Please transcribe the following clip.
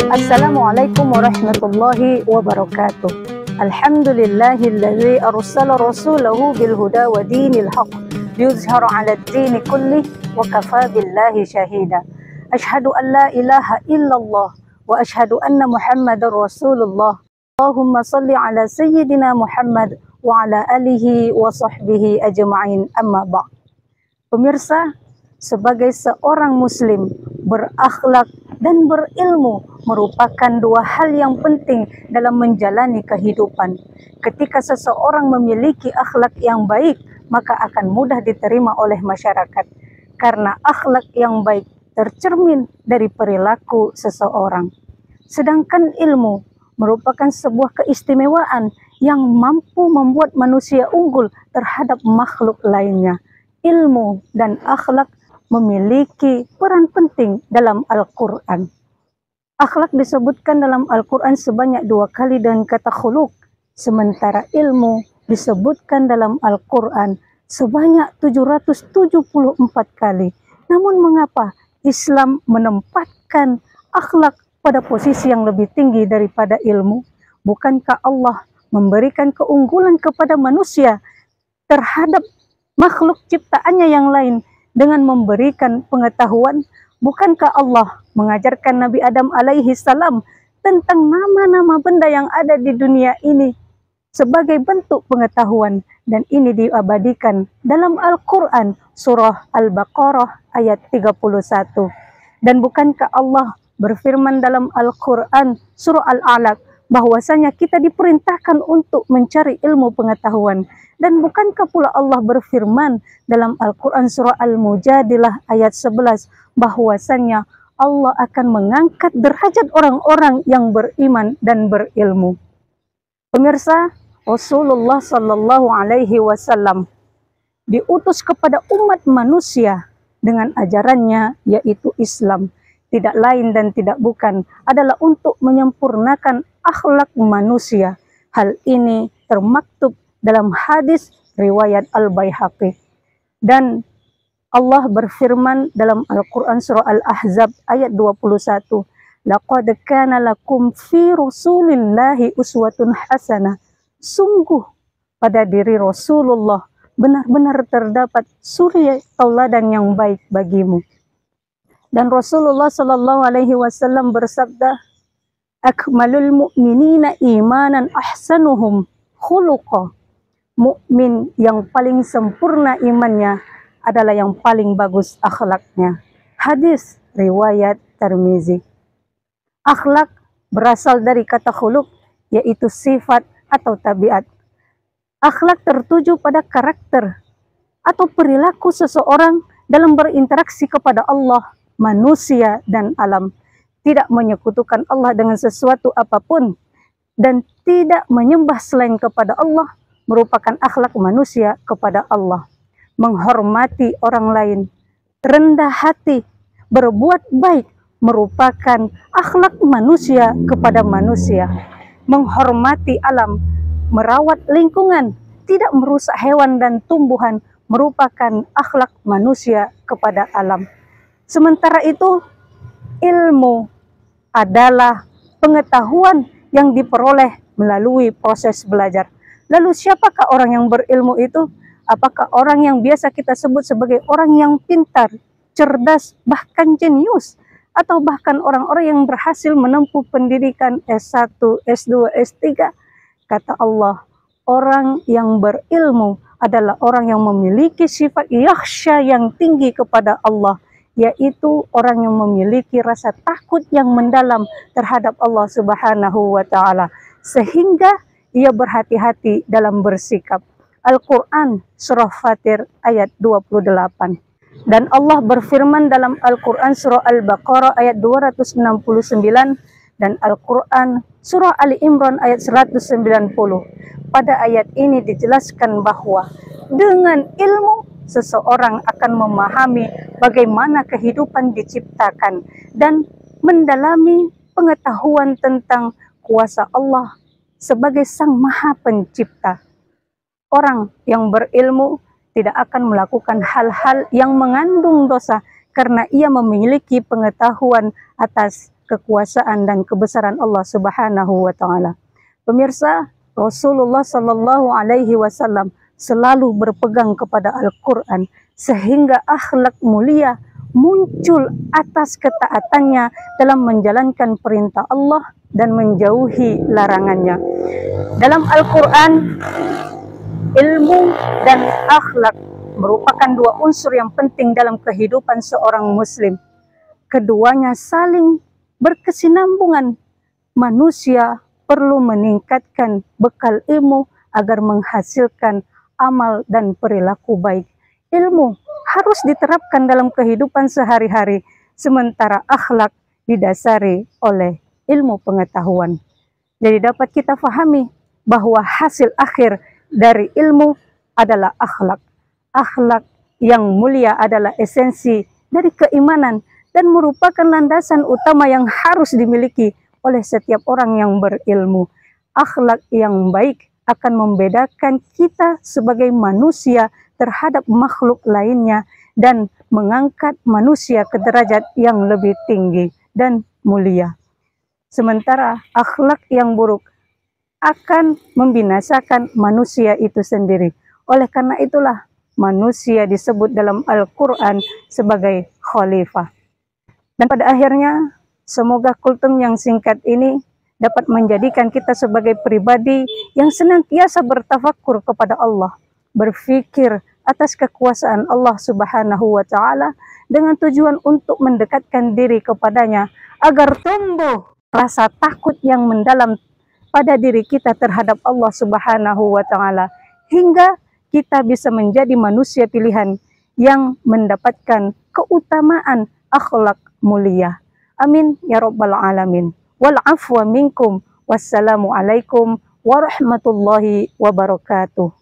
Assalamualaikum warahmatullahi wabarakatuh. Alhamdulillahilladzi arsala rasulahu bil huda wa dinil haqq liyuzhira 'alad dini kullih wa kafa billahi syahida. Asyhadu an la ilaha illallah wa asyhadu anna Muhammadar Rasulullah. Allahumma shalli ala sayyidina Muhammad wa ala alihi wa sahbihi ajma'in, amma ba'd. Pemirsa, sebagai seorang muslim, berakhlak dan berilmu merupakan dua hal yang penting dalam menjalani kehidupan. Ketika seseorang memiliki akhlak yang baik, maka akan mudah diterima oleh masyarakat. Karena akhlak yang baik tercermin dari perilaku seseorang. Sedangkan ilmu merupakan sebuah keistimewaan yang mampu membuat manusia unggul terhadap makhluk lainnya. Ilmu dan akhlak memiliki peran penting dalam Al-Quran. Akhlak disebutkan dalam Al-Quran sebanyak 2 kali dengan kata khuluq, sementara ilmu disebutkan dalam Al-Quran sebanyak 774 kali. Namun mengapa Islam menempatkan akhlak pada posisi yang lebih tinggi daripada ilmu? Bukankah Allah memberikan keunggulan kepada manusia terhadap makhluk ciptaannya yang lain dengan memberikan pengetahuan? Bukankah Allah mengajarkan Nabi Adam alaihi salam tentang nama-nama benda yang ada di dunia ini sebagai bentuk pengetahuan, dan ini diabadikan dalam Al-Quran surah Al-Baqarah ayat 31. Dan bukankah Allah berfirman dalam Al-Quran surah Al-Alaq bahwasanya kita diperintahkan untuk mencari ilmu pengetahuan? Dan bukankah pula Allah berfirman dalam Al-Quran surah Al-Mujadilah ayat 11 bahwasanya Allah akan mengangkat derajat orang-orang yang beriman dan berilmu? Pemirsa, Rasulullah Sallallahu Alaihi Wasallam diutus kepada umat manusia dengan ajarannya, yaitu Islam. Tidak lain dan tidak bukan adalah untuk menyempurnakan akhlak manusia. Hal ini termaktub dalam hadis riwayat Al-Baihaqi. Dan Allah berfirman dalam Al-Quran surah Al-Ahzab ayat 21. Laqad kana lakum fi Rasulillahi uswatun hasanah. Sungguh pada diri Rasulullah benar-benar terdapat suri tauladan yang baik bagimu. Dan Rasulullah Sallallahu Alaihi Wasallam bersabda, akmalul mu'minina imanan ahsanuhum khuluqa. Mukmin yang paling sempurna imannya adalah yang paling bagus akhlaknya. Hadis riwayat Tirmizi. Akhlak berasal dari kata khuluq, yaitu sifat atau tabiat. Akhlak tertuju pada karakter atau perilaku seseorang dalam berinteraksi kepada Allah, manusia, dan alam. Tidak menyekutukan Allah dengan sesuatu apapun dan tidak menyembah selain kepada Allah merupakan akhlak manusia kepada Allah. Menghormati orang lain, rendah hati, berbuat baik merupakan akhlak manusia kepada manusia. Menghormati alam, merawat lingkungan, tidak merusak hewan dan tumbuhan merupakan akhlak manusia kepada alam. Sementara itu, ilmu adalah pengetahuan yang diperoleh melalui proses belajar. Lalu siapakah orang yang berilmu itu? Apakah orang yang biasa kita sebut sebagai orang yang pintar, cerdas, bahkan jenius? Atau bahkan orang-orang yang berhasil menempuh pendidikan S1, S2, S3? Kata Allah, orang yang berilmu adalah orang yang memiliki sifat yakhsha yang tinggi kepada Allah, yaitu orang yang memiliki rasa takut yang mendalam terhadap Allah Subhanahu wa Ta'ala, sehingga ia berhati-hati dalam bersikap. Al-Quran surah Fatir ayat 28. Dan Allah berfirman dalam Al-Quran surah Al-Baqarah ayat 269 dan Al-Quran surah Ali Imran ayat 190. Pada ayat ini dijelaskan bahwa dengan ilmu seseorang akan memahami bagaimana kehidupan diciptakan dan mendalami pengetahuan tentang kuasa Allah sebagai Sang Maha Pencipta. Orang yang berilmu tidak akan melakukan hal-hal yang mengandung dosa karena ia memiliki pengetahuan atas kekuasaan dan kebesaran Allah Subhanahu wa taala. Pemirsa, Rasulullah sallallahu alaihi wasallam selalu berpegang kepada Al-Qur'an sehingga akhlak mulia muncul atas ketaatannya dalam menjalankan perintah Allah dan menjauhi larangannya. Dalam Al-Quran, ilmu dan akhlak merupakan dua unsur yang penting dalam kehidupan seorang muslim. Keduanya saling berkesinambungan. Manusia perlu meningkatkan bekal ilmu agar menghasilkan amal dan perilaku baik. Ilmu harus diterapkan dalam kehidupan sehari-hari, sementara akhlak didasari oleh ilmu pengetahuan. Jadi dapat kita fahami bahwa hasil akhir dari ilmu adalah akhlak. Akhlak yang mulia adalah esensi dari keimanan dan merupakan landasan utama yang harus dimiliki oleh setiap orang yang berilmu. Akhlak yang baik akan membedakan kita sebagai manusia terhadap makhluk lainnya dan mengangkat manusia ke derajat yang lebih tinggi dan mulia. Sementara akhlak yang buruk akan membinasakan manusia itu sendiri. Oleh karena itulah manusia disebut dalam Al-Quran sebagai khalifah. Dan pada akhirnya, semoga kultum yang singkat ini dapat menjadikan kita sebagai pribadi yang senantiasa bertafakur kepada Allah, berfikir atas kekuasaan Allah Subhanahu wa taala dengan tujuan untuk mendekatkan diri kepadanya agar tumbuh rasa takut yang mendalam pada diri kita terhadap Allah Subhanahu wa taala hingga kita bisa menjadi manusia pilihan yang mendapatkan keutamaan akhlak mulia. Amin ya rabbal alamin. Wal afwa minkum. Wassalamu alaikum warahmatullahi wabarakatuh.